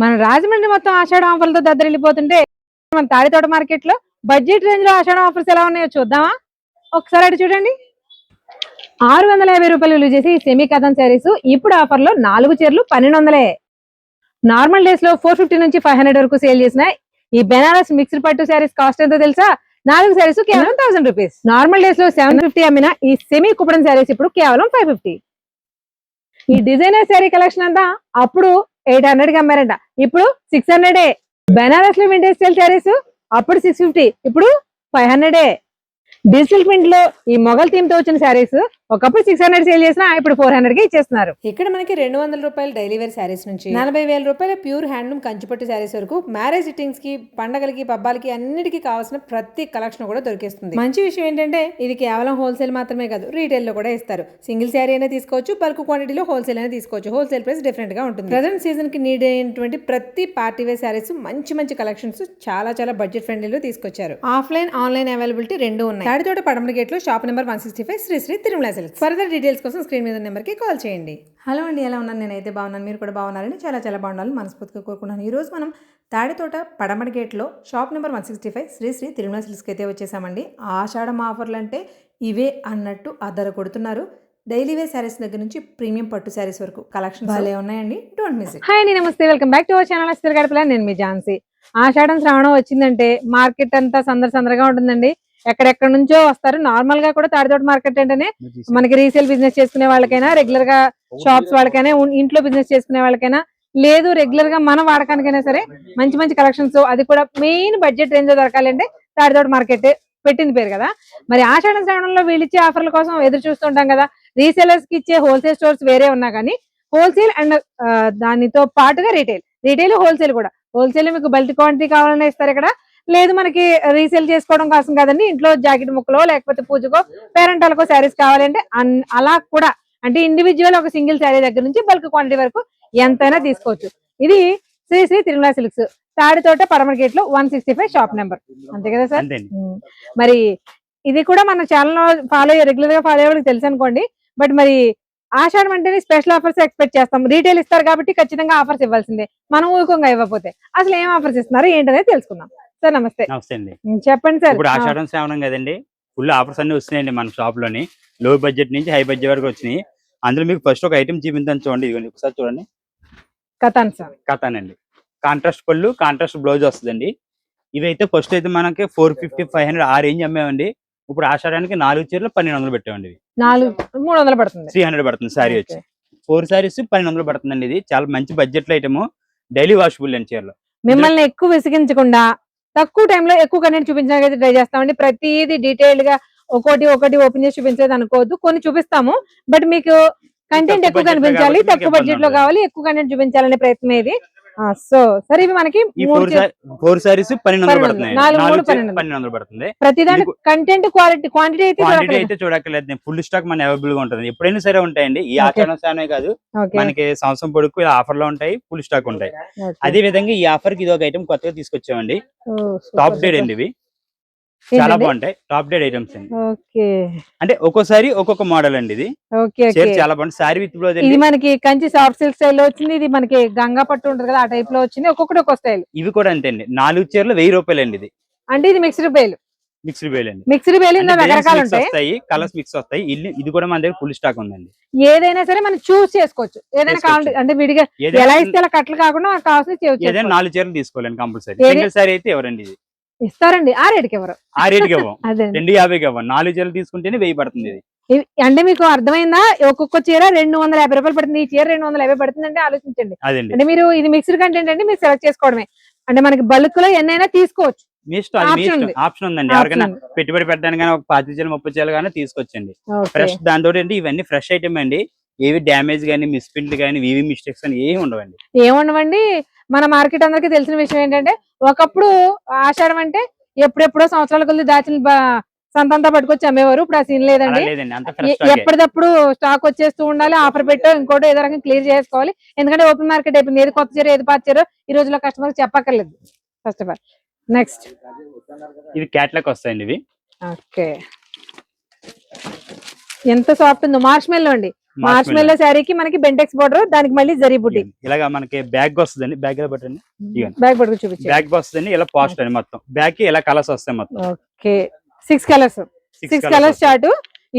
మన రాజమండ్రి మొత్తం ఆషాఢ ఆఫర్లతో దద్దరిల్లిపోతుంటే మన తాడితోట మార్కెట్ లో బడ్జెట్ రేంజ్ లో ఆషాఢ ఆఫర్స్ ఎలా ఉన్నాయో చూద్దామా. ఒకసారి అటు చూడండి. 650 రూపాయలు విలువ చేసి సెమీ కథన్ శారీస్ ఇప్పుడు ఆఫర్ లో 4 చీరలు 1200. నార్మల్ డేస్ లో 450 నుంచి 500 వరకు సేల్ చేసిన ఈ బెనారస్ మిక్స్డ్ పట్టు శారీస్ కాస్ట్ ఎంతో తెలుసా? 4 శారీస్ కేవలం 1000 రూపీస్. నార్మల్ డేస్ లో 750 అమ్మిన ఈ సెమీ కుప్పడం శారీస్ ఇప్పుడు కేవలం 550. ఈ డిజైనర్ శారీ కలెక్షన్ అంతా అప్పుడు 800 కి అమ్మారంట, ఇప్పుడు 600. బెనారస్ లో వింటేజ్ స్టైల్ శారీస్ అప్పుడు 650, ఇప్పుడు 500. డిజిటల్ ప్రింట్ లో ఈ మొగల్ థీమ్ తో వచ్చిన శారీస్ ఒకప్పుడు 600 సేల్ చేసినా ఇప్పుడు 400 కి ఇచ్చేస్తున్నారు. ఇక్కడ మనకి 200 రూపాయల డైలీ వేర్ శారీస్ నుంచి 40,000 రూపాయల ప్యూర్ హ్యాండ్లూమ్ కంచిపట్టు శారీస్ వరకు మ్యారేజ్ సిట్టింగ్స్ కి, పండగలకి, పబ్బాలకి అన్నిటికీ కావాల్సిన ప్రతి కలెక్షన్ కూడా దొరికేస్తుంది. మంచి విషయం ఏంటంటే ఇది కేవలం హోల్సేల్ మాత్రమే కాదు, రీటైల్ లో కూడా ఇస్తారు. సింగిల్ శారీ అయినా తీసుకోవచ్చు, బల్క్ క్వాంటిటీలో హోల్సేల్ అయినా తీసుకోవచ్చు. హోల్సేల్ ప్రైస్ డిఫరెంట్ గా ఉంటుంది. ప్రెజెంట్ సీజన్ కి నీడ్ అయినటువంటి ప్రతి పార్టీ వేర్ శారీస్ మంచి మంచి కలెక్షన్స్ చాలా బడ్జెట్ ఫ్రెండ్లీలో తీసుకొచ్చారు. ఆఫ్లైన్, ఆన్లైన్ అవైలబిలిటీ రెండు ఉన్నాయి. తాడితోట పడమర గేట్ లో shop number 165 Sri Tirumala silks. Further details కోసం స్క్రీన్ మీద నెంబర్ కి కాల్ చేయండి. హలో అండి, ఎలా ఉన్నాను? నేనైతే బాగున్నాను, మీరు కూడా బాగున్నారని చాలా బాగుండాలని మనస్ఫూర్తిగా కోరుకున్నాను. ఈ రోజు మనం తాడితోట పడమర గేట్ లో షాప్ నెంబర్ 165 శ్రీ తిరుమల సిల్క్స్కి అయితే వచ్చేసామండి. ఆషాఢం ఆఫర్లు అంటే ఇవే అన్నట్టు అద్దర కొడుతున్నారు. డైలీ వేర్ శారీస్ దగ్గర నుంచి ప్రీమియం పట్టు శారీస్ వరకు కలెక్షన్ భలే ఉన్నాయండి. Don't miss it. హాయ్ అండి, నమస్తే, welcome back to our channel silk Gadapala. నేను మీ ఝాన్సీ. ఆషాఢం శ్రావణం వచ్చిందంటే మార్కెట్ అంతా సందడిగా ఉంటుందండి. ఎక్కడెక్కడ నుంచో వస్తారు. నార్మల్ గా కూడా తాడితోట మార్కెట్ అంటేనే మనకి రీసేల్ బిజినెస్ చేసుకునే వాళ్ళకైనా, రెగ్యులర్ గా షాప్స్ వాళ్ళకైనా, ఇంట్లో బిజినెస్ చేసుకునే వాళ్ళకైనా, లేదు రెగ్యులర్ గా మన వాడకానికైనా సరే మంచి కలెక్షన్స్, అది కూడా మెయిన్ బడ్జెట్ రేంజ్ లో దొరకాలంటే తాడితోట మార్కెట్ పెట్టింది పేరు కదా. మరి ఆషాఢ శ్రావణంలో వీళ్ళు ఇచ్చే ఆఫర్ల కోసం ఎదురు చూస్తుంటాం కదా. రీసేలర్స్ కి ఇచ్చే హోల్సేల్ స్టోర్స్ వేరే ఉన్నా కానీ హోల్సేల్ అండ్ దానితో పాటుగా రీటైల్ హోల్సేల్ కూడా. హోల్సేల్ మీకు బల్క్ క్వాంటిటీ కావాలన్నా ఇస్తారు ఇక్కడ. లేదు మనకి రీసేల్ చేసుకోవడం కోసం కదండి, ఇంట్లో జాకెట్ ముక్కలో లేకపోతే పూజకో పేరెంటాలకో శారీస్ కావాలంటే అలా కూడా, అంటే ఇండివిజువల్ ఒక సింగిల్ శారీ దగ్గర నుంచి బల్క్ క్వాంటిటీ వరకు ఎంతైనా తీసుకోవచ్చు. ఇది శ్రీ తిరుమల సిల్క్స్, తాడితోట పడమర గేట్ లో 165 షాప్ నెంబర్. అంతే కదా సార్? మరి ఇది కూడా మన ఛానల్ రెగ్యులర్ గా ఫాలో అయ్యే వాళ్ళకి తెలుసు అనుకోండి. బట్ మరి ఆషాఢం అంటేనే స్పెషల్ ఆఫర్స్ ఎక్స్పెక్ట్ చేస్తాం. రీటైల్ ఇస్తారు కాబట్టి ఖచ్చితంగా ఆఫర్స్ ఇవ్వాల్సిందే. మనం ఊరుకోంగా ఇవ్వకపోతే అసలు ఏం ఆఫర్స్ ఇస్తున్నారు ఏంటనేది తెలుసుకుందాం. సార్ నమస్తే. నమస్తే అండి. చెప్పండి సార్. ఇప్పుడు ఆషాఢం శ్రావణం కదండి, ఫుల్ ఆఫర్స్ అన్ని వస్తున్నాయండి మన షాప్ లోని. లో బడ్జెట్ నుంచి హై బడ్జెట్ వరకు వచ్చినాయి. అందులో మీకు ఫస్ట్ ఒక ఐటమ్ చూపించాను చూడండి. ఇదిగోండి ఒకసారి చూడండి. కథన్ అండి. కాంట్రాస్ట్ పళ్ళు, కాంట్రాస్ట్ బ్లౌజ్ వస్తుందండి. ఇవైతే ఫస్ట్ అయితే మనకి 450, 500 ఆ రేంజ్ అమ్మేవండి. ఇప్పుడు ఆషాఢానికి 4 చీరలు 1200 పెట్టామండి. 300 పడుతుంది, 300 పడుతుంది శారీ వచ్చి. 4 శారీస్ 1200 పడుతుందండి. ఇది చాలా మంచి బడ్జెట్ లో ఐటమ్, డైలీ వాషబుల్ అండి చీరలు. మిమ్మల్ని ఎక్కువ విసిగించకుండా తక్కువ టైంలో ఎక్కువ కంటెంట్ చూపించడానికి ట్రై చేస్తామండి. ప్రతిదీ డీటెయిల్ గా ఒకటి ఓపెన్ చేసి చూపించేది అనుకోవద్దు. కొన్ని చూపిస్తాము, బట్ మీకు కంటెంట్ ఎక్కువ కనిపించాలి, తక్కువ బడ్జెట్ లో కావాలి, ఎక్కువ కంటెంట్ చూపించాలనే ప్రయత్నం ఇది. సో సరే, ఇవి మనకి 4 సారీస్ 1200 పడుతుంది. ప్రతిదాని కంటెంట్ క్వాంటిటీ అయితే చూడక్కర్లేదు. ఫుల్ స్టాక్ మన అవైలబుల్ గా ఉంటుంది. ఎప్పుడైనా సరే ఉంటాయండి. ఈ ఆచరణ సానే కాదు, మనకి సంవత్సరం పొడుగు ఆఫర్ లో ఉంటాయి, ఫుల్ స్టాక్ ఉంటాయి. అదే విధంగా ఈ ఆఫర్ కి ఇది ఒక ఐటమ్ కొత్తగా తీసుకొచ్చామండి. టాప్ డేట్ అండి. ఇవి చాలా బాగుంటాయి, టాప్ డేట్ ఐటమ్స్ అండి. అంటే ఒక్కోసారి ఒక్కొక్క మోడల్ అండి. ఇది చాలా బాగుంది. Sorry with blouse. ఇది మనకి కంచి సాఫ్ట్ సిల్క్ స్టైల్ లో వచ్చింది. ఇది మనకి గంగా పట్టు ఉంటుంది కదా, ఆ టైప్ లో వచ్చింది. ఒక్కొక్కటి ఒక్కో స్టైల్. ఇవి కూడా అంతే అండి. 4 చీరలు 1000 రూపాయలు అండి. ఇది అంటే ఇది మిక్స్డ్ బేల్ అండి. మిక్స్డ్ బేల్ రకరకాలు వస్తాయి, కలర్స్ మిక్స్ వస్తాయి. ఇది కూడా మన దగ్గర ఫుల్ స్టాక్ ఉందండి. ఏదైనా సరే మనం చూస్ చేసుకోవచ్చు. ఏదైనా కావాలి అంటే విడిగా ఎలా ఇస్తే అలా కట్టలు కాకుండా కావాల్సిన 4 చీరలు తీసుకోవాలండి కంపల్సరీ. సింగిల్ సారీ అయితే ఎవరండి ఇది ఇస్తారండి, ఆ రేటుకి ఎవరు? ఆ రేటుకి ఇవ్వం. 250కి ఇవ్వం. 4 చీరలు తీసుకుంటేనే 1000 పడుతుంది. ఇది అంటే మీకు అర్థమైందా? ఒక్కొక్క చీర 250 రూపాయలు పడుతుంది. ఈ చీర 250 పడుతుంది అంటే ఆలోచించండి. అంటే మీరు ఇది మిక్స్డ్ కంటెంట్ అంటే మీరు సెలెక్ట్ చేసుకోవడమే. అంటే మనకి బల్క్ లో ఎన్నైనా తీసుకోవచ్చు, ఆప్షన్ ఉందండి. ఎవరికైనా పెట్టుబడి పెట్టడానికి కానీ ఒక 10 చీరలు 30 చీరలు కానీ తీసుకొచ్చండి. ఫ్రెష్ దాంతో ఇవన్నీ ఫ్రెష్ ఐటమ్ అండి. ఏవి డ్యామేజ్ గానీ, మిస్ప్రింట్ గానీ, వీవి మిస్టేక్స్ కానీ ఏముండవండి. మన మార్కెట్ అందరికి తెలిసిన విషయం ఏంటంటే, ఒకప్పుడు ఆషాఢం అంటే ఎప్పుడెప్పుడో సంవత్సరాల కొద్ది దాచిన సంతంతా పట్టుకొచ్చి అమ్మేవారు. ఇప్పుడు ఆ సీన్ లేదండి. ఎప్పటికప్పుడు స్టాక్ వచ్చేస్తూ ఉండాలి. ఆఫర్ పెట్టో ఇంకోటో ఏదో రకంగా క్లియర్ చేసుకోవాలి. ఎందుకంటే ఓపెన్ మార్కెట్ అయిపోయింది. ఏది కొత్త చీర ఏది పాత చీర ఈ రోజులో కస్టమర్ చెప్పక్కర్లేదు. ఫస్ట్ ఆఫ్ ఆల్ నెక్స్ట్ ఇది క్యాట్లాగ్ వస్తాయండి. ఇవి ఓకే, ఎంత సాఫ్ట్ ఉందో. మార్ష్మెల్లో అండి. మార్చ్ మెల్లో శారీకి మనకి బెంటెక్స్ బార్డర్, దానికి మళ్ళీ జరీ బుట్టి. ఇలాగా మనకి బ్యాగ్ వస్తుందండి, బ్యాగ్ ఇలా పట్టండి, బ్యాగ్ పట్టుకు చూపించండి. బ్యాగ్ వస్తుంది ఇలా పాస్ట్ అండి, మొత్తం బ్యాగ్ కి ఇలా కలర్స్ వస్తాయి మొత్తం. Okay 6 colours, 6 colours chart.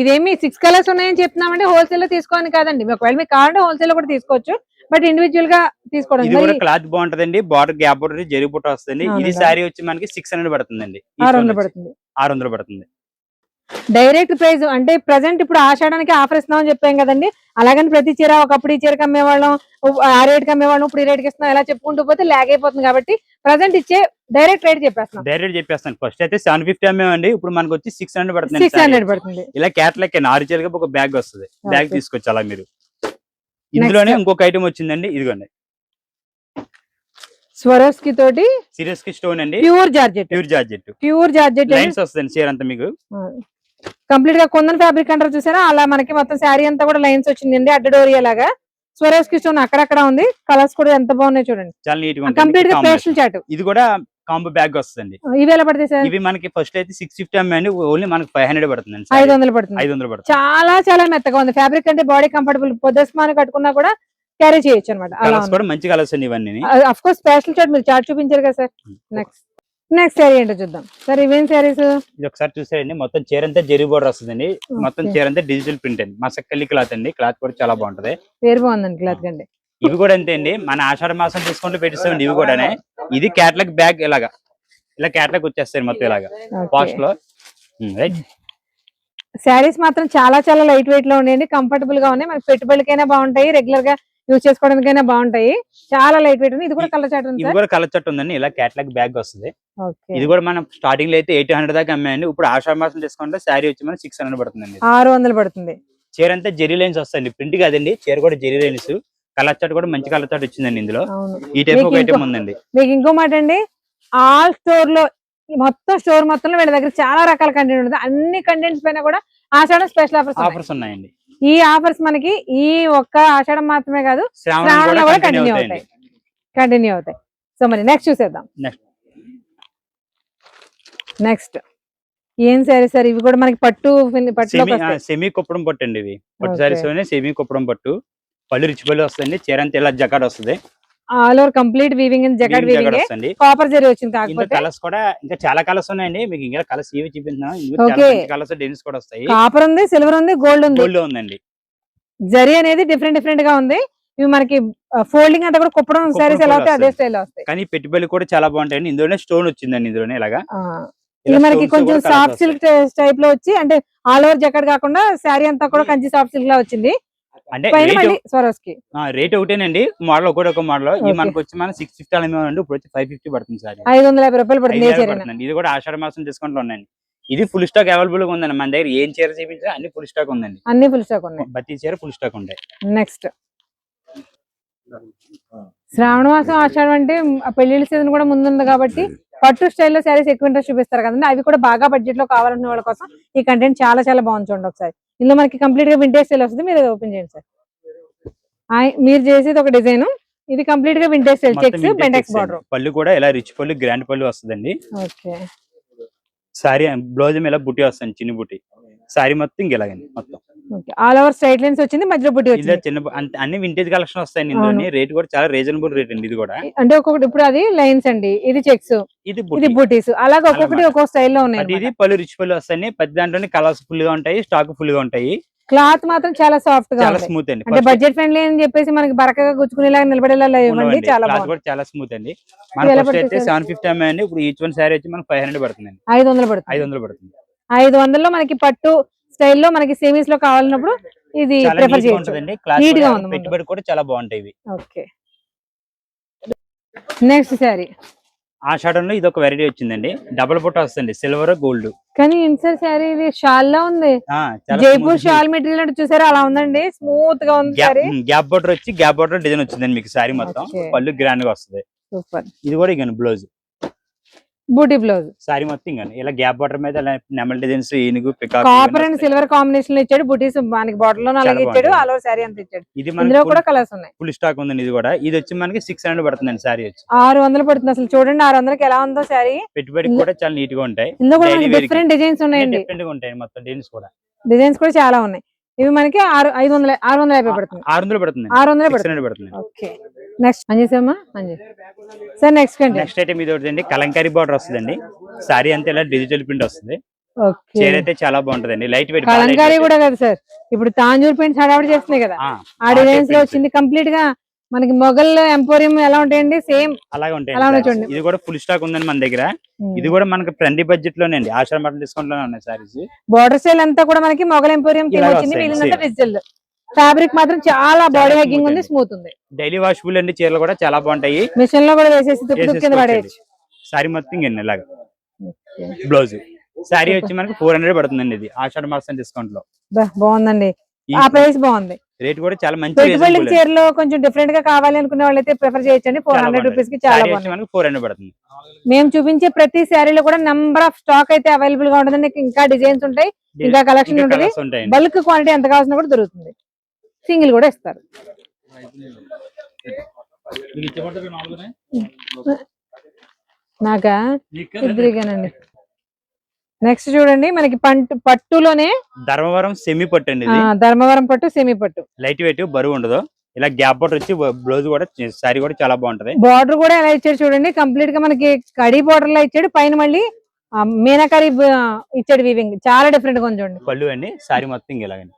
ఇదేమి 6 కలర్స్ ఉన్నాయని చెప్తున్నామంటే హోల్సేల్ లో తీసుకోని కాదండి, ఒకవేళ మీకు కావాలంటే హోల్సేల్ లో కూడా తీసుకోవచ్చు, బట్ ఇండివిజువల్ గా తీసుకోవడం. ఇది కూడా క్లాత్ బాగుంటదండి, బార్డర్ గ్యాప్ బోర్డర్ జరీ బుట్ట వస్తుంది. ఇది శారీ వచ్చి మనకి 600 పడుతుందండి, 600 పడుతుంది, 600 పడుతుంది. Direct price. అంటే ప్రెసెంట్ ఇప్పుడు ఆషాఢానికి ఆఫర్ ఇస్తున్నామని చెప్పాం కదండి, అలాగని ప్రతి చీర ఒకప్పుడు ఈ చీరకి అమ్మేవాళ్ళం, ఆ రేట్ కి అమ్మేవాళ్ళం, ఇప్పుడు ఈ రేట్ కి ఇస్తున్నాం, ఎలా చెప్పుకుంటూ పోతే లాగ్ అయిపోతుంది. కాబట్టి ప్రెసెంట్ ఇచ్చే డైరెక్ట్ రేట్ చెప్పేస్తాను. ఫస్ట్ అయితే 750 అమ్మేవండి, ఇప్పుడు మనకు వచ్చి 600 పడుతుంది. 600 పడుతుంది. ఇలా క్యాట్లాగ్ ఆరిజినల్ గా ఒక బ్యాగ్ వస్తుంది, బ్యాగ్ తీసుకోవచ్చు అలా మీరు. ఇందులోనే ఇంకొక ఐటమ్ వచ్చిందండి, ఇదిగోండి స్వరోస్కి తోటి సీరియస్ కి స్టోన్ అండి, pure georgette, pure georgette lines వస్తుంది చీర అంతా మీకు. కంప్లీట్ గా కుందన్ ఫ్యాబ్రిక్ అంటారు చూసారా, అలా మనకి మొత్తం శారీ అంతా కూడా లైన్స్ వచ్చిందండి, అడ్డడోరియా లాగా. స్వరోస్కి స్టోన్ అక్కడక్కడ ఉంది, కలర్స్ కూడా ఎంత బాగున్నాయి చూడండి, చాలా నీట్ గా కంప్లీట్ గా పేస్టల్ చాట్. ఇది కూడా కాంబో బ్యాగ్ వస్తుంది. ఇవి ఎలా పడతాయి సార్? ఇవి మనకి ఫస్ట్ అయితే 650 అమ్మాయండి, ఓన్లీ మనకి 500 పడుతుంది, 500 పడుతుంది. 500 పడుతుంది. చాలా చాలా మెత్తగా ఉంది ఫ్యాబ్రిక్, అంటే బాడీ కంఫర్టబుల్, పొద్దుస్మాన కట్టుకున్నా కూడా క్యారీ చేయొచ్చు అనమాట. కలర్స్ కూడా మంచి కలర్స్ అండి ఇవన్నీ. అఫ్ కోర్స్ స్పెషల్ చార్ట్ మీరు చార్ట్ చూపించారు కదా సార్. నెక్స్ట్ శారీ ఏంటో చూద్దాం సార్. ఇవేం శారీస్? ఇది ఒకసారి చూసారండి, మొత్తం చీర అంతా జరీ బోర్డర్ వస్తుందండి, మొత్తం చీర అంతా డిజిటల్ ప్రింట్ అండి, మసక్కల్లి క్లాత్ అండి, క్లాత్ కూడా చాలా బాగుంటది, పేరు బాగుందండి క్లాత్ కంటే. ఇవి కూడా అంతే అండి, మన ఆషాఢ మాసం తీసుకుంటూ పెట్టిస్తామండి ఇవి కూడానే. ఇది క్యాట్లాగ్ బ్యాగ్, ఇలా క్యాట్లాగ్ వచ్చేస్తాయి మొత్తం ఇలాగా కాస్ట్ లో. రైట్, శారీస్ మాత్రం చాలా చాలా లైట్ వెయిట్ లో ఉన్నాయండి, కంఫర్టబుల్ గా ఉన్నాయి, మనకి పెట్టుబడికైనా బాగుంటాయి, రెగ్యులర్ గా యూజ్ చేసుకోవడానికైనా బాగుంటాయి, చాలా లైట్ వెయిట్ ఉంది. ఇది కూడా కలర్ చార్ట్ ఉంది, ఇది కూడా కలర్ చార్ట్ ఉందండి, ఇలా క్యాట్లాగ్ బ్యాగ్ వస్తుంది. ఇది కూడా మనం స్టార్టింగ్ లో అయితే 800 దాకా అమ్మాయండి, ఇప్పుడు ఆషాఢ మాసం తీసుకుంటే శారీ వచ్చి మనకి 600 పడుతుందండి, 600 పడుతుంది. చీర అంతా జెరీ లైన్స్ వస్తాయండి, ప్రింట్ కాదండి, చీర కూడా జెరీ లైన్స్. కలర్ చార్ట్ కూడా మంచి కలర్ చార్ట్ వచ్చిందండి ఇందులో. ఈ టైప్ ఒక ఐటమ్ ఉందండి. మీకు ఇంకో మాట అండి, ఆల్ స్టోర్ లో మొత్తం స్టోర్ మొత్తంలో వీళ్ళ దగ్గర చాలా రకాల కంటెంట్ ఉంటుంది, అన్ని కంటెంట్స్ పైన కూడా ఆషాఢం స్పెషల్ ఆఫర్స్ ఉన్నాయండి. ఈ ఆఫర్స్ మనకి ఈ ఒక్క ఆషాఢం మాత్రమే కాదు, శ్రావణంలో కూడా కంటిన్యూ అవుతాయి. సో మరి నెక్స్ట్ చూసేద్దాం. నెక్స్ట్ ఏం సారీ సార్? ఇవి కూడా మనకి పట్టు సెమీ కుప్పడం పట్టు అండి, ఇవి పట్టు సారీస్ సెమీ కుప్పడం పట్టు, పళ్ళు రిచ్ పళ్ళు వస్తుంది, చీర అంతా ఇలా జకాడ్ వస్తుంది, all over complete weaving and jacquard weaving వస్తుంది, కాపర్ జరీ వచ్చింది. కాకపోతే కలర్స్ కూడా ఇంకా చాలా కలర్స్ ఉన్నాయండి, మీకు ఇంకా కలర్స్ ఏవి చూపిస్తున్నాం, కలర్స్ డెన్స్ కూడా వస్తాయి. కాపర్ ఉంది, సిల్వర్ ఉంది, గోల్డ్ ఉందండి. జరీ అనేది డిఫరెంట్ గా ఉంది. ఇవి మనకి ఫోల్డింగ్ అంతా కూడా కుప్పడం సారీస్ ఎలా అవుతాయి అదే స్టైల్ వస్తాయి, కానీ పెట్టుబడులు కూడా చాలా బాగుంటాయండి. ఇందులోనే స్టోన్ వచ్చిందండి, ఇందులోనే ఇలాగా. ఇది మనకి కొంచెం సాఫ్ట్ సిల్క్ టైప్ లో వచ్చి, అంటే ఆల్ ఓవర్ జకాడ్ కాకుండా శారీ అంతా కూడా కంచి సాఫ్ట్ సిల్క్ లా వచ్చింది. అంటే రేట్ ఒకటేనండి, మోడల్ ఒక మోడల్. ఈ మనకు వచ్చి మనం 650 అమ్మేవాడి, ఇప్పుడు వచ్చి 550 పడుతుంది సార్, 550 రూపాయలు పడుతుంది. ఇది కూడా ఆషాఢ మాసం డిస్కౌంట్ లో ఉన్నాయండి. ఇది ఫుల్ స్టాక్ అవైలబుల్ గా ఉందండి మన దగ్గర, ఏం చీర చూపించా అన్ని ఫుల్ స్టాక్ ఉందండి, అన్ని ఫుల్ స్టాక్ ఉన్నాయి, ప్రతి చీర ఫుల్ స్టాక్ ఉంటాయి. నెక్స్ట్ శ్రావణ మాసం ఆషాఢం అంటే పెళ్లిళ్ళ సీజన్ కూడా ముందుంది కాబట్టి పట్టు స్టైల్లో శారీస్ ఎక్కువ ఇంట్రెస్ట్ చూపిస్తారు కదండి, అవి కూడా బాగా బడ్జెట్ లో కావాలన్న వాళ్ళ కోసం ఈ కంటెంట్ చాలా చాలా బాగుంది. చూడండి ఒకసారి, ఇందులో మనకి కంప్లీట్ గా వింటేజ్ స్టైల్ వస్తుంది. మీరు ఓపెన్ చేయండి సార్. మీరు చేసేది ఒక డిజైన్, ఇది కంప్లీట్ గా vintage style, checks Bentex border, పళ్ళు కూడా ఇలా రిచ్ పళ్ళు, గ్రాండ్ పళ్ళు వస్తుందండి. ఓకే, సారీ బ్లౌజ్ ఇలా బుట్టి వస్తుంది, చిన్న బుట్టి, సారీ మొత్తం ఇంకెలాగండి, మొత్తం ఆల్ ఓవర్ స్ట్రైట్ లైన్స్ వచ్చింది, మధ్యలో బుట్టి వచ్చింది, చిన్న అన్ని వింటేజ్ కలెక్షన్ వస్తాయండి. ఇందులో రేట్ కూడా చాలా రీజనబుల్ రేట్ అండి. ఇది కూడా అంటే ఒక్కొక్కటి, ఇప్పుడు అది లైన్స్ అండి, ఇది చెక్స్, ఇది బుటీస్, అలాగే ఒక్కొక్కటి ఒక్కొక్క స్టైల్లో ఉన్నాయి. ఇది పళ్ళు రిచ్ పళ్ళు వస్తాయి, ప్రతి దాంట్లోనే కలర్స్ ఫుల్ గా ఉంటాయి, స్టాక్ ఫుల్ గా ఉంటాయి. క్లాత్ మాత్రం చాలా సాఫ్ట్ గా, చాలా స్మూత్ అండి, అంటే బడ్జెట్ ఫ్రెండ్లీ అని చెప్పేసి మనకి బరకగా గుచ్చుకునేలాగా నిలబడేలా ఇవ్వండి, చాలా బాగుంది, చాలా స్మూత్ అండి. మన ఫస్ట్ అయితే 750 అమ్మాయండి, ఇప్పుడు ఈచ్ వన్ సారీ వచ్చి మనకి 500 పడుతుందండి, 500 పడుతుంది. 500లో మనకి పట్టు స్టైల్లో మనకి సేమీస్ లో కావాలన్నప్పుడు ఇది ప్రిఫర్ చేయొచ్చు, నీట్ గా ఉంది, పెట్టుబడి కూడా చాలా బాగుంటాయి. ఓకే, నెక్స్ట్ సారీ ఆషాఢంలో ఇది ఒక వెరైటీ వచ్చిందండి, డబుల్ బుట్ట వస్తుంది, సిల్వర్ గోల్డ్. కానీ ఇన్సర్ శారీ ఇది షాల్ లా ఉంది, జైపూర్ షాల్ మెటీరియల్ అంటే చూసారా అలా ఉందండి, స్మూత్ గా ఉంది. గ్యాప్ బోర్డర్ వచ్చి గ్యాప్ బోర్డర్ డిజైన్ వచ్చిందండి మీకు, సారీ మొత్తం పళ్ళు గ్రాండ్ గా వస్తుంది. సూపర్, ఇది కూడా ఇక బ్లౌజ్, బూటీ బ్లౌజ్, సారీ మొత్తం ఇంకా ఇలా గ్యాప్ బార్డర్ మీద నెమల్ డిజైన్స్, ఏనుగు, peacock, copper and silver combination ఇచ్చాడు, బూటీస్ మనకి బార్డర్ లో అలాగే ఇచ్చాడు, ఆల్ ఓవర్ సారీ అంతా ఇచ్చాడు. ఇందులో కూడా కలర్స్ ఉన్నాయి, ఫుల్ స్టాక్ ఉందండి. ఇది కూడా ఇది వచ్చి మనకి 600 పడుతుందండి, సారీ వచ్చి 600 పడుతుంది. అసలు చూడండి 600కి ఎలా ఉందో సారీ, పెట్టుబడికి కూడా చాలా నీట్ గా ఉంటాయి. ఇందులో కూడా డిఫరెంట్ డిజైన్స్ ఉన్నాయండి, డిఫరెంట్ గా ఉంటాయి, మొత్తం డిజైన్స్ కూడా చాలా ఉన్నాయి. ఇవి మనకి 650 పడుతుంది. 600 పడుతుంది, 600 పడుతుంది. 600 పడుతుంది. Okay, next Anjesamma sir. Next ఏంటి? నెక్స్ట్ ఐటమ్ ఇది ఒకటి అండి, కలంకారీ బార్డర్ వస్తుందండి. సారీ అంతా ఇలా డిజిటల్ ప్రింట్ వస్తుంది. ఓకే, చీర అయితే చాలా బాగుంటదండి, లైట్ వెయిట్. కలంకారీ కూడా కదా సార్, ఇప్పుడు తాంజూర్ పెయింట్స్ హడావిడి చేస్తున్నాయి కదా, ఆ డిజైన్స్ లో వచ్చింది. కంప్లీట్ గా మనకి మొఘల్ ఎంపోరియం ఎలా ఉంటాయండి, సేమ్ అలాగే ఉంటాయి. ఇది కూడా ఫుల్ స్టాక్ ఉందండి మన దగ్గర. ఇది కూడా మనకి ఫ్రెండ్లీ బడ్జెట్ లోనే అండి, ఆషాఢ మటన్ డిస్కౌంట్ లోనే ఉన్నాయి సారీస్. బోర్డర్ స్టైల్ అంతా కూడా మనకి మొఘల్ ఎంపోరియం థీమ్ వచ్చింది, వీళ్ళంతా డిజిటల్. ఫ్యాబ్రిక్ మాత్రం చాలా బాడీ హ్యాగింగ్ ఉంది, స్మూత్ ఉంది. డైలీ వాషబుల్ అండి, చీరలు కూడా చాలా బాగుంటాయి. మిషన్ లో కూడా వేసేసి తుక్కు కింద పడేయచ్చు. సారీ మొత్తం కింద ఇలాగా బ్లౌజ్. సారీ వచ్చి మనకి 400 పడుతుందండి, ఇది ఆషాఢ మాసం డిస్కౌంట్ లో. బాగుందండి, ఆ ప్రైస్ బాగుంది. రేట్ కూడా చాలా మంచి. పెట్టుబడి చీరలో కొంచెం డిఫరెంట్ గా కావాలి అనుకునే వాళ్ళైతే ప్రిఫర్ చేయొచ్చండి. 400 రూపీస్ కి చాలా బాగుంది. మనకి 400 పడుతుంది. మేము చూపించే ప్రతి శారీలో కూడా నంబర్ ఆఫ్ స్టాక్ అయితే అవైలబుల్ గా ఉంటుంది. ఇంకా డిజైన్స్ ఉంటాయి, ఇంకా కలెక్షన్ ఉంటుంది. బల్క్ క్వాంటిటీ ఎంత కావాల్సిన కూడా దొరుకుతుంది. సింగిల్ కూడా ఇస్తారు. నాకా ఇద్దరిగానండి. నెక్స్ట్ చూడండి, మనకి పట్టులోనే ధర్మవరం సెమీ పట్టు అండి. ధర్మవరం పట్టు, సెమీ పట్టు, లైట్ వెయిట్, బరువు ఉండదు. ఇలా గ్యాప్ బోర్డర్ వచ్చి బ్లౌజ్ కూడా, సారీ కూడా చాలా బాగుంటది. బార్డర్ కూడా ఎలా ఇచ్చాడు చూడండి, కంప్లీట్ గా మనకి కడీ బార్డర్ లా ఇచ్చాడు. పైన మళ్ళీ మీనాకరీ ఇచ్చాడు, వీవింగ్ చాలా డిఫరెంట్ గా ఉంది చూడండి. పళ్ళు అండి, సారీ మొత్తం ఇలాగండి.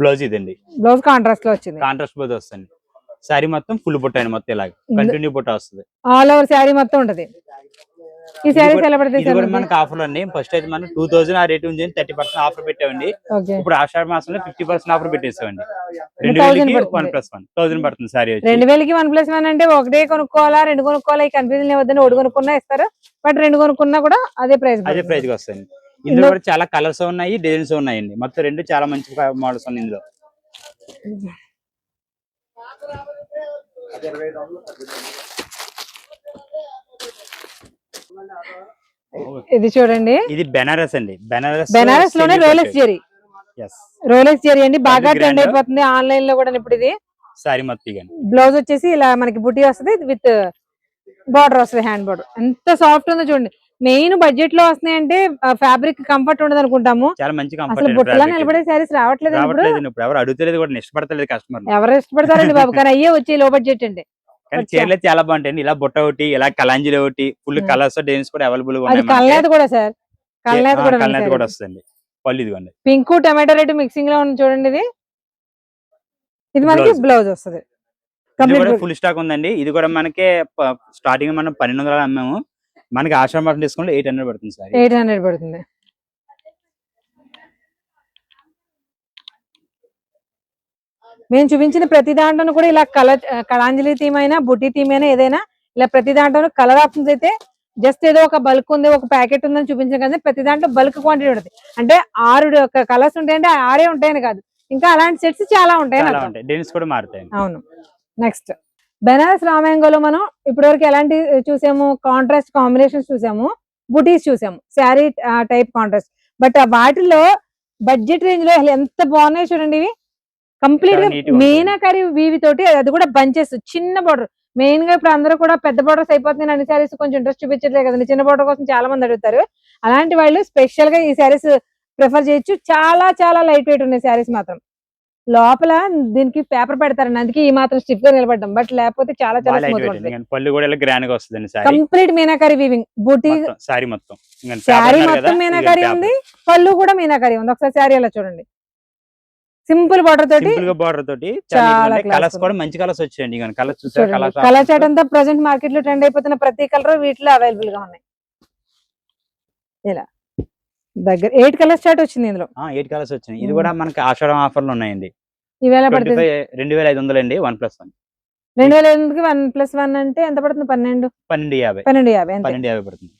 బ్లౌజ్ ఇదండి, బ్లౌజ్ కాంట్రాస్ట్ లో వచ్చింది. కాంట్రాస్ట్ బ్లౌజ్ వస్తుంది. సారీ మొత్తం ఫుల్ బుట్ట అండి, మొత్తం ఇలాగ కంటిన్యూ బుట్ట వస్తుంది. ఆల్ ఓవర్ శారీ మొత్తం ఉంటది. ఈ శారీస్ ఎలా పడతాయి సార్? మనకి ఆఫర్ అండి. ఫస్ట్ అయితే మనం 2000 ఆ రేట్ ఉంది, 30% ఆఫర్ పెట్టామండి. ఇప్పుడు ఆషాఢ మాసంలో 50% ఆఫర్ పెట్టేసామండి. 2000కి 1+1 1000 పడుతుంది సారీ. 2000కి 1+1 అంటే ఒకటే కొనుక్కోవాలా, రెండు కొనుక్కోవాలా, ఈ కన్ఫ్యూజన్ ఏవద్దని ఒకటి కొనుక్కున్నా ఇస్తారు. బట్ రెండు కొనుక్కున్నా కూడా అదే ప్రైస్ కి వస్తుంది. ఇందులో కూడా చాలా కలర్స్ ఉన్నాయి, డిజైన్స్ ఉన్నాయండి. మొత్తం రెండు చాలా మంచి మోడల్స్ ఉన్నాయి ఇందులో. ఇది చూడండి, ఇది బెనారస్ అండి. బెనారస్ లోనే రోలెక్స్ జెరీ అండి, బాగా ట్రెండ్ అయిపోతుంది ఆన్లైన్ లో కూడా ఇప్పుడు. ఇది సారీ మొత్తం బ్లౌజ్ వచ్చేసి ఇలా మనకి బుట్టి వస్తుంది, విత్ బార్డర్ వస్తుంది, హ్యాండ్ బార్డర్. ఎంత సాఫ్ట్ ఉందో చూడండి. మెయిన్ బడ్జెట్ లో వస్తున్నాయి అంటే ఫ్యాబ్రిక్ కంఫర్ట్ ఉండదు అనుకుంటాము. చాలా మంచి అసలు బుట్టలా నిలబడే సారీస్ రావట్లేదు. ఎవరు అడుగుతలేదు కూడా, ఇష్టపడతలేదు కస్టమర్. ఎవరు ఇష్టపడతారండి బాబు, కానీ అయ్యే వచ్చి లో బడ్జెట్ అండి. చీరలు చాలా బాగుంటాయండి. ఇలా బుట్ట ఒకటి, ఇలా కలాంజీలు ఒకటి, ఫుల్ కలర్స్ డిజైన్స్ కూడా అవైలబుల్ గా ఉన్నాయి. కల్నేత కూడా సార్, కల్నేత కూడా వస్తుంది. పళ్ళు ఇదిగోండి, పింక్ టమాటో రెడ్ మిక్సింగ్ లో ఉంది చూడండి. ఇది మనకి బ్లౌజ్ వస్తుంది. ఫుల్ స్టాక్ ఉందండి. ఇది కూడా మనకి స్టార్టింగ్ మనం 1200 అమ్మాము. మనకి ఆషాఢ మాసం డిస్కౌంట్ 800 పడుతుంది సార్. 800 పడుతుంది. మేము చూపించిన ప్రతి దాంట్లో కూడా ఇలా కళాంజలి థీమ్ అయినా, బుట్టి థీమ్ అయినా, ఏదైనా ఇలా ప్రతి దాంట్లో కలర్ ఆప్షన్స్ అయితే జస్ట్ ఏదో ఒక బల్క్ ఉంది, ఒక ప్యాకెట్ ఉందని చూపించాం కదా. ప్రతి దాంట్లో బల్క్ క్వాంటిటీ ఉంటుంది. అంటే 6 కలర్స్ ఉంటాయంటే 6 ఉంటాయని కాదు, ఇంకా అలాంటి సెట్స్ చాలా ఉంటాయి. అవును. నెక్స్ట్ బెనారస్ రామాయంగోలో మనం ఇప్పటివరకు ఎలాంటి చూసాము, కాంట్రాస్ట్ కాంబినేషన్స్ చూసాము, బుటీస్ చూసాము, శారీ టైప్ కాంట్రాస్ట్. బట్ వాటిలో బడ్జెట్ రేంజ్ లో ఎంత బాగున్నాయి చూడండి. ఇవి కంప్లీట్ గా మీనాకరీ వీవి తోటి, అది కూడా బంచెస్, చిన్న బార్డర్. మెయిన్ గా ఇప్పుడు అందరూ కూడా పెద్ద బార్డర్స్ అయిపోతున్నాయి, అన్ని శారీస్ కొంచెం ఇంట్రెస్ట్ చూపించట్లేదు కదండి. చిన్న బార్డర్ కోసం చాలా మంది అడుగుతారు. అలాంటి వాళ్ళు స్పెషల్ గా ఈ శారీస్ ప్రిఫర్ చేయొచ్చు. చాలా చాలా లైట్ వెయిట్ ఉన్నాయి శారీస్ మాత్రం. లోపల దీనికి పేపర్ పెడతారండి, అందుకే ఈ మాత్రం స్టిఫ్ గా నిలబడ్డాం. బట్ లేకపోతే చాలా చాలా స్మూత్ ఉంటుంది. కంప్లీట్ మీనాకరీ వీవింగ్, బూటీ శారీ మొత్తం మీనాకరీ ఉంది, పళ్ళు కూడా మీనాకరీ ఉంది. ఒకసారి శారీ అలా చూడండి, సింపుల్ బార్డర్ తోటి చాలా కలర్స్ కూడా మంచి కలర్స్ వచ్చాయండి. కలర్ చాట్ అంతా ప్రెసెంట్ మార్కెట్ లో ట్రెండ్ అయిపోతున్న ప్రతి కలర్ వీటిలో అవైలబుల్ గా ఉన్నాయి. ఇలా దగ్గర 8 కలర్స్ చాట్ వచ్చింది. ఇందులో 8 కలర్స్ వచ్చినాయి. ఇది కూడా మనకి ఆషాఢం ఆఫర్ లో ఉన్నాయండి. ఇవేళ పడుతుంది 2500 అండి, 1+1. 2500కి 1+1 అంటే ఎంత పడుతుంది? 1250 పడుతుంది.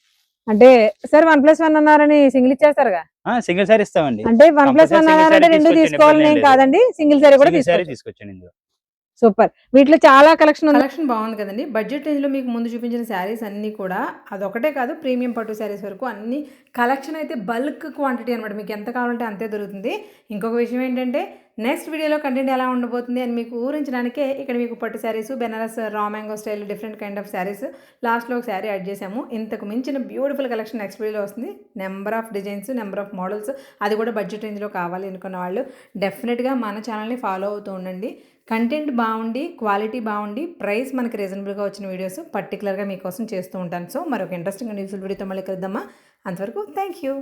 అంటే సార్ 1+1 అన్నారని సింగిల్ ఇచ్చేస్తారుగా? సింగిల్ సారీ ఇస్తామండి. అంటే 1+1 అన్నారంటే రెండు తీసుకోవాలని ఏం కాదండి, సింగిల్ సారీ కూడా తీసుకొచ్చాను. సూపర్. వీటిలో చాలా కలెక్షన్ బాగుంది కదండి. బడ్జెట్ రేంజ్ లో మీకు ముందు చూపించిన శారీస్ అన్ని కూడా అదొకటే కాదు, ప్రీమియం పట్టు శారీస్ వరకు అన్ని కలెక్షన్ అయితే బల్క్ క్వాంటిటీ అనమాట. మీకు ఎంత కావాలంటే అంతే దొరుకుతుంది. ఇంకొక విషయం ఏంటంటే నెక్స్ట్ వీడియోలో కంటెంట్ ఎలా ఉండబోతుంది అని మీకు ఊహించడానికే ఇక్కడ మీకు పట్టు sarees, Banaras, raw mango style different kind of sarees, లాస్ట్లో ఒక శారీ యాడ్ చేసాము. ఇంతకు మించిన బ్యూటిఫుల్ కలెక్షన్ నెక్స్ట్ వీడియోలో వస్తుంది. Number of designs, number of models, అది కూడా బడ్జెట్ రేంజ్లో కావాలి అనుకున్న వాళ్ళు డెఫినెట్గా మన ఛానల్ని ఫాలో అవుతూ ఉండండి. కంటెంట్ బాగుండి, క్వాలిటీ బాగుండి, ప్రైస్ మనకి రీజనబుల్గా వచ్చిన వీడియోస్ పర్టికులర్గా మీకోసం చేస్తూ ఉంటాను. సో మరొక ఇంట్రెస్టింగ్ అండ్ యూస్ఫుల్ వీడియోతో మళ్ళీ కలుద్దామా. అంతవరకు థ్యాంక్ యూ.